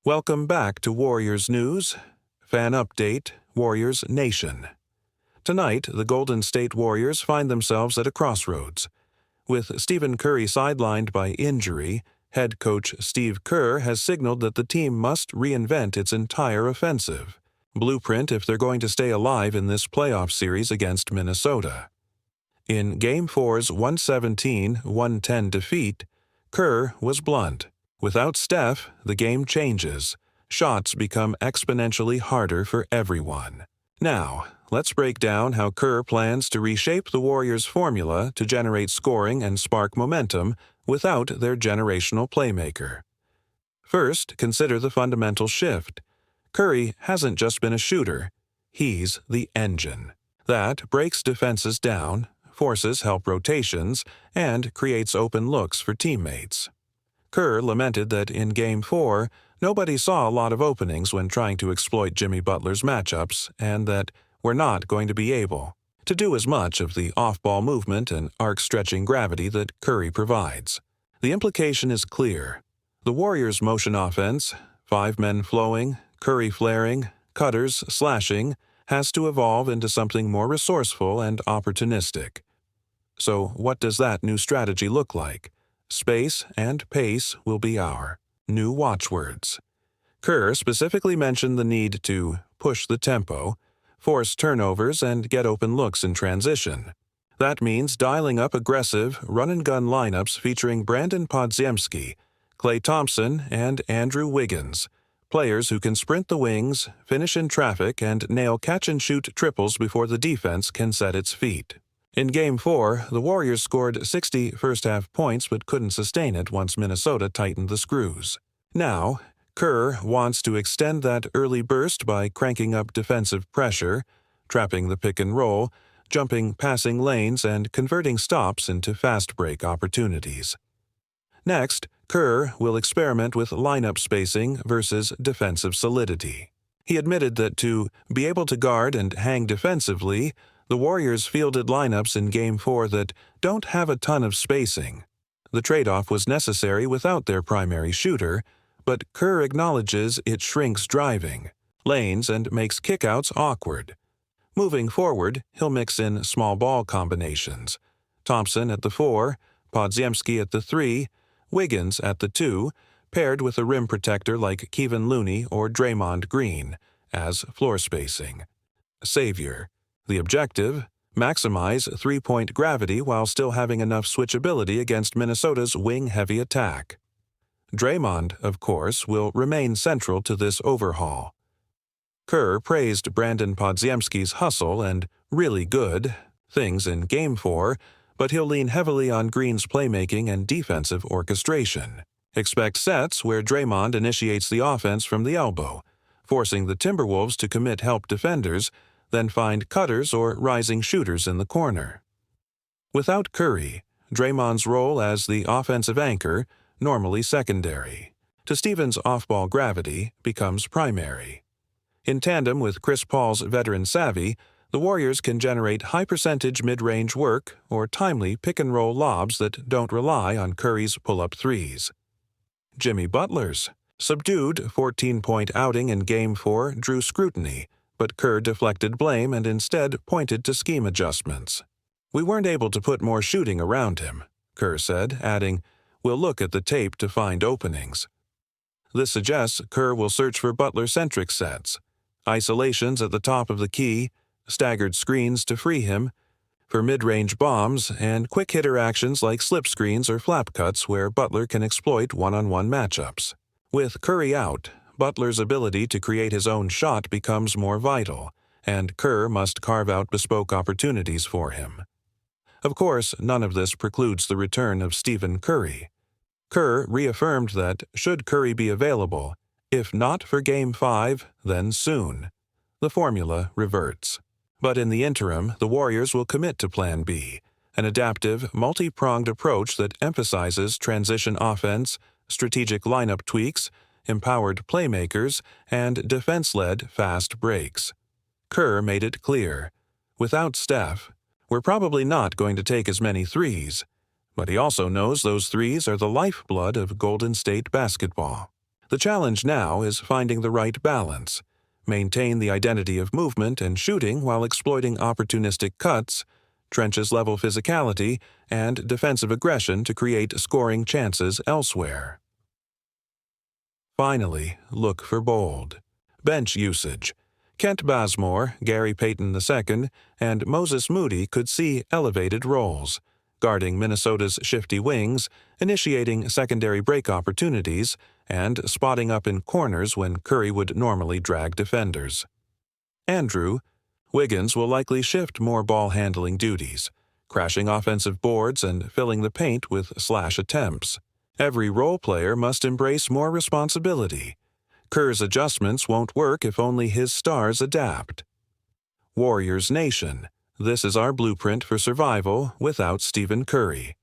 Welcome back to Warriors News. Fan Update, Warriors Nation. Tonight, the Golden State Warriors find themselves at a crossroads. With Stephen Curry sidelined by injury, head coach Steve Kerr has signaled that the team must reinvent its entire offensive blueprint if they're going to stay alive in this playoff series against Minnesota. In Game 4's 117-110 defeat, Kerr was blunt. Without Steph, the game changes. Shots become exponentially harder for everyone. Now, let's break down how Kerr plans to reshape the Warriors' formula to generate scoring and spark momentum without their generational playmaker. First, consider the fundamental shift. Curry hasn't just been a shooter. He's the engine. That breaks defenses down, forces help rotations, and creates open looks for teammates. Kerr lamented that in Game 4, nobody saw a lot of openings when trying to exploit Jimmy Butler's matchups, and that we're not going to be able to do as much of the off-ball movement and arc-stretching gravity that Curry provides. The implication is clear. The Warriors' motion offense, 5 men flowing, Curry flaring, cutters slashing, has to evolve into something more resourceful and opportunistic. So what does that new strategy look like? Space and pace will be our new watchwords. Kerr specifically mentioned the need to push the tempo, force turnovers, and get open looks in transition. That means dialing up aggressive, run-and-gun lineups featuring Brandon Podziemski, Klay Thompson, and Andrew Wiggins, players who can sprint the wings, finish in traffic, and nail catch-and-shoot triples before the defense can set its feet. In Game 4, the Warriors scored 60 first-half points but couldn't sustain it once Minnesota tightened the screws. Now, Kerr wants to extend that early burst by cranking up defensive pressure, trapping the pick-and-roll, jumping passing lanes, and converting stops into fast-break opportunities. Next, Kerr will experiment with lineup spacing versus defensive solidity. He admitted that to be able to guard and hang defensively, the Warriors fielded lineups in Game 4 that don't have a ton of spacing. The trade-off was necessary without their primary shooter, but Kerr acknowledges it shrinks driving lanes and makes kickouts awkward. Moving forward, he'll mix in small ball combinations. Thompson at the 4, Podziemski at the 3, Wiggins at the 2, paired with a rim protector like Kevin Looney or Draymond Green, as floor spacing. Savior. The objective, maximize three-point gravity while still having enough switchability against Minnesota's wing-heavy attack. Draymond, of course, will remain central to this overhaul. Kerr praised Brandon Podziemski's hustle and really good things in Game 4, but he'll lean heavily on Green's playmaking and defensive orchestration. Expect sets where Draymond initiates the offense from the elbow, forcing the Timberwolves to commit help defenders, then find cutters or rising shooters in the corner. Without Curry, Draymond's role as the offensive anchor, normally secondary, to Stephen's off-ball gravity, becomes primary. In tandem with Chris Paul's veteran savvy, the Warriors can generate high-percentage mid-range work or timely pick-and-roll lobs that don't rely on Curry's pull-up threes. Jimmy Butler's subdued 14-point outing in Game 4 drew scrutiny, but Kerr deflected blame and instead pointed to scheme adjustments. "We weren't able to put more shooting around him," Kerr said, adding, "We'll look at the tape to find openings." This suggests Kerr will search for Butler-centric sets, isolations at the top of the key, staggered screens to free him, for mid-range bombs, and quick-hitter actions like slip screens or flap cuts where Butler can exploit one-on-one matchups. With Curry out, Butler's ability to create his own shot becomes more vital, and Kerr must carve out bespoke opportunities for him. Of course, none of this precludes the return of Stephen Curry. Kerr reaffirmed that, should Curry be available, if not for Game 5, then soon, the formula reverts. But in the interim, the Warriors will commit to Plan B, an adaptive, multi-pronged approach that emphasizes transition offense, strategic lineup tweaks, empowered playmakers, and defense-led fast breaks. Kerr made it clear, without Steph, we're probably not going to take as many threes, but he also knows those threes are the lifeblood of Golden State basketball. The challenge now is finding the right balance. Maintain the identity of movement and shooting while exploiting opportunistic cuts, trenches-level physicality, and defensive aggression to create scoring chances elsewhere. Finally, look for bold. Bench usage. Kent Bazemore, Gary Payton II, and Moses Moody could see elevated roles, guarding Minnesota's shifty wings, initiating secondary break opportunities, and spotting up in corners when Curry would normally drag defenders. Andrew Wiggins will likely shift more ball-handling duties, crashing offensive boards and filling the paint with slash attempts. Every role player must embrace more responsibility. Kerr's adjustments won't work if only his stars adapt. Warriors Nation. This is our blueprint for survival without Stephen Curry.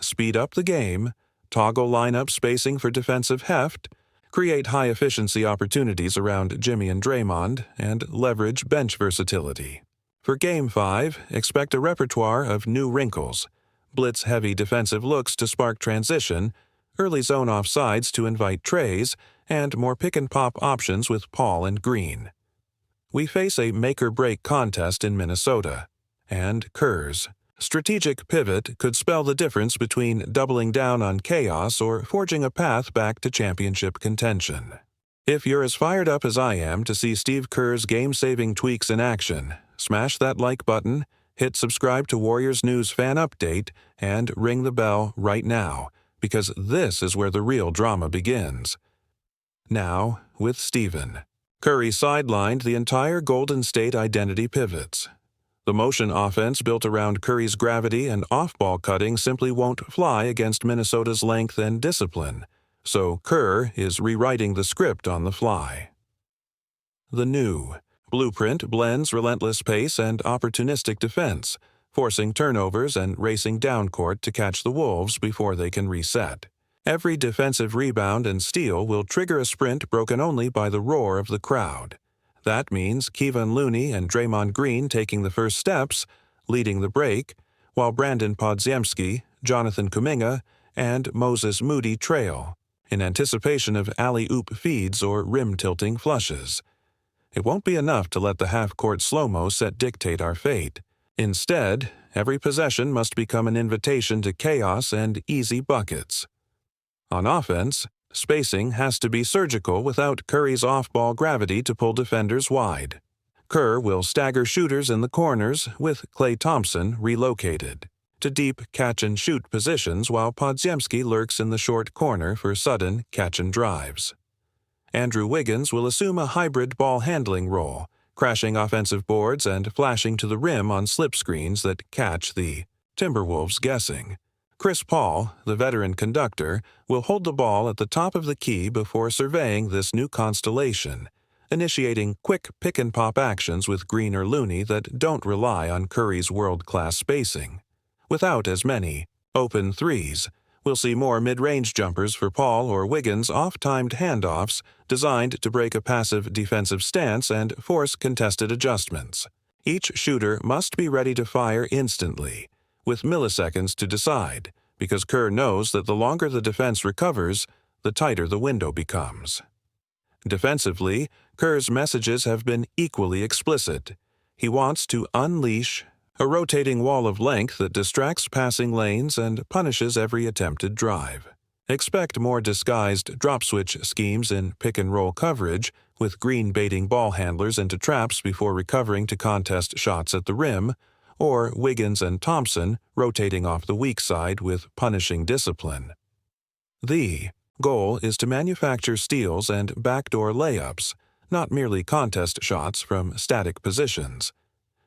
Speed up the game, toggle lineup spacing for defensive heft, create high-efficiency opportunities around Jimmy and Draymond, and leverage bench versatility. For Game 5, expect a repertoire of new wrinkles, blitz-heavy defensive looks to spark transition, early zone offsides to invite trays, and more pick-and-pop options with Paul and Green. We face a make-or-break contest in Minnesota, and Kerr's strategic pivot could spell the difference between doubling down on chaos or forging a path back to championship contention. If you're as fired up as I am to see Steve Kerr's game-saving tweaks in action, smash that like button, hit subscribe to Warriors News Fan Update, and ring the bell right now, because this is where the real drama begins. Now, with Stephen. Curry sidelined the entire Golden State identity pivots. The motion offense built around Curry's gravity and off-ball cutting simply won't fly against Minnesota's length and discipline, so Kerr is rewriting the script on the fly. The new blueprint blends relentless pace and opportunistic defense, forcing turnovers and racing down court to catch the Wolves before they can reset. Every defensive rebound and steal will trigger a sprint broken only by the roar of the crowd. That means Kevon Looney and Draymond Green taking the first steps, leading the break, while Brandon Podziemski, Jonathan Kuminga, and Moses Moody trail, in anticipation of alley-oop feeds or rim-tilting flushes. It won't be enough to let the half-court slow-mo set dictate our fate. Instead, every possession must become an invitation to chaos and easy buckets. On offense, spacing has to be surgical without Curry's off-ball gravity to pull defenders wide. Kerr will stagger shooters in the corners with Klay Thompson relocated to deep catch-and-shoot positions while Podziemski lurks in the short corner for sudden catch-and-drives. Andrew Wiggins will assume a hybrid ball-handling role, crashing offensive boards and flashing to the rim on slip screens that catch the Timberwolves guessing. Chris Paul, the veteran conductor, will hold the ball at the top of the key before surveying this new constellation, initiating quick pick-and-pop actions with Green or Looney that don't rely on Curry's world-class spacing. Without as many open threes, we'll see more mid-range jumpers for Paul or Wiggins off-timed handoffs designed to break a passive defensive stance and force contested adjustments. Each shooter must be ready to fire instantly, with milliseconds to decide, because Kerr knows that the longer the defense recovers, the tighter the window becomes. Defensively, Kerr's messages have been equally explicit. He wants to unleash a rotating wall of length that distracts passing lanes and punishes every attempted drive. Expect more disguised drop-switch schemes in pick-and-roll coverage, with Green baiting ball handlers into traps before recovering to contest shots at the rim, or Wiggins and Thompson rotating off the weak side with punishing discipline. The goal is to manufacture steals and backdoor layups, not merely contest shots from static positions.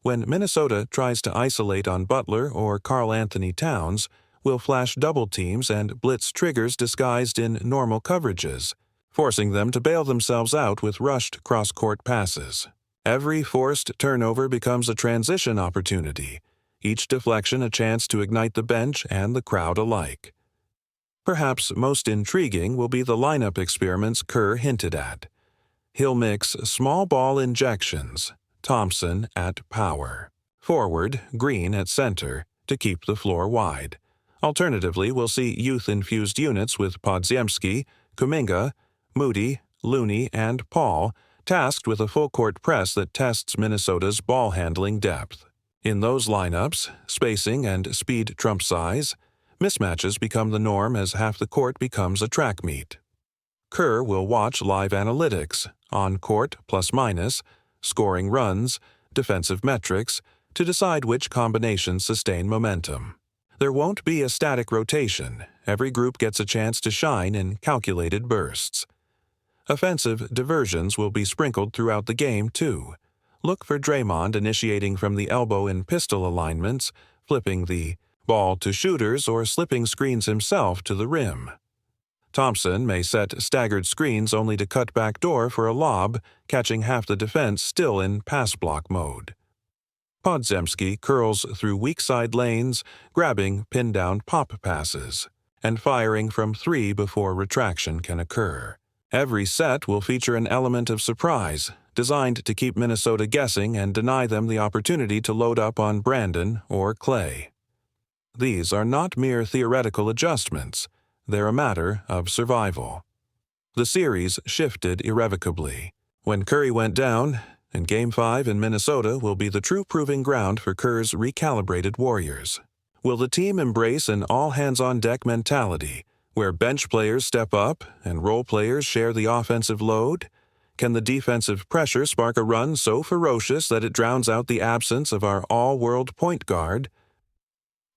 When Minnesota tries to isolate on Butler or Karl Anthony Towns, we'll flash double teams and blitz triggers disguised in normal coverages, forcing them to bail themselves out with rushed cross-court passes. Every forced turnover becomes a transition opportunity, each deflection a chance to ignite the bench and the crowd alike. Perhaps most intriguing will be the lineup experiments Kerr hinted at. He'll mix small ball injections, Thompson at power, forward, Green at center, to keep the floor wide. Alternatively, we'll see youth-infused units with Podziemski, Kuminga, Moody, Looney, and Paul, tasked with a full-court press that tests Minnesota's ball-handling depth. In those lineups, spacing and speed trump size. Mismatches become the norm as half the court becomes a track meet. Kerr will watch live analytics, on-court plus-minus, scoring runs, defensive metrics, to decide which combinations sustain momentum. There won't be a static rotation. Every group gets a chance to shine in calculated bursts. Offensive diversions will be sprinkled throughout the game, too. Look for Draymond initiating from the elbow in pistol alignments, flipping the ball to shooters, or slipping screens himself to the rim. Thompson may set staggered screens only to cut backdoor for a lob, catching half the defense still in pass block mode. Podziemski curls through weak side lanes, grabbing pin-down pop passes, and firing from 3 before retraction can occur. Every set will feature an element of surprise, designed to keep Minnesota guessing and deny them the opportunity to load up on Brandon or Clay. These are not mere theoretical adjustments. They're a matter of survival. The series shifted irrevocably. When Curry went down, and Game 5 in Minnesota will be the true proving ground for Kerr's recalibrated Warriors. Will the team embrace an all-hands-on-deck mentality, where bench players step up and role players share the offensive load? Can the defensive pressure spark a run so ferocious that it drowns out the absence of our all-world point guard?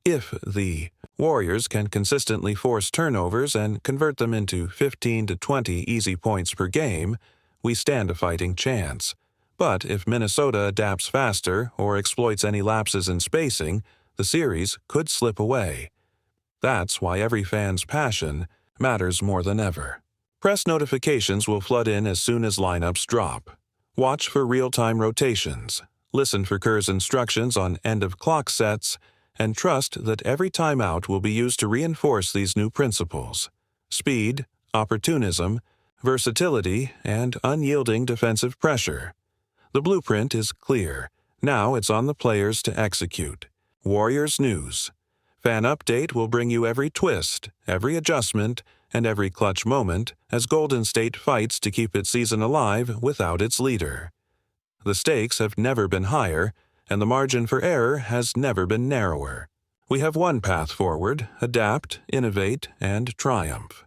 If the Warriors can consistently force turnovers and convert them into 15 to 20 easy points per game, we stand a fighting chance. But if Minnesota adapts faster or exploits any lapses in spacing, the series could slip away. That's why every fan's passion matters more than ever. Press notifications will flood in as soon as lineups drop. Watch for real-time rotations. Listen for Kerr's instructions on end-of-clock sets, and trust that every timeout will be used to reinforce these new principles: speed, opportunism, versatility, and unyielding defensive pressure. The blueprint is clear. Now it's on the players to execute. Warriors News. Fan Update will bring you every twist, every adjustment, and every clutch moment as Golden State fights to keep its season alive without its leader. The stakes have never been higher, and the margin for error has never been narrower. We have one path forward: adapt, innovate, and triumph.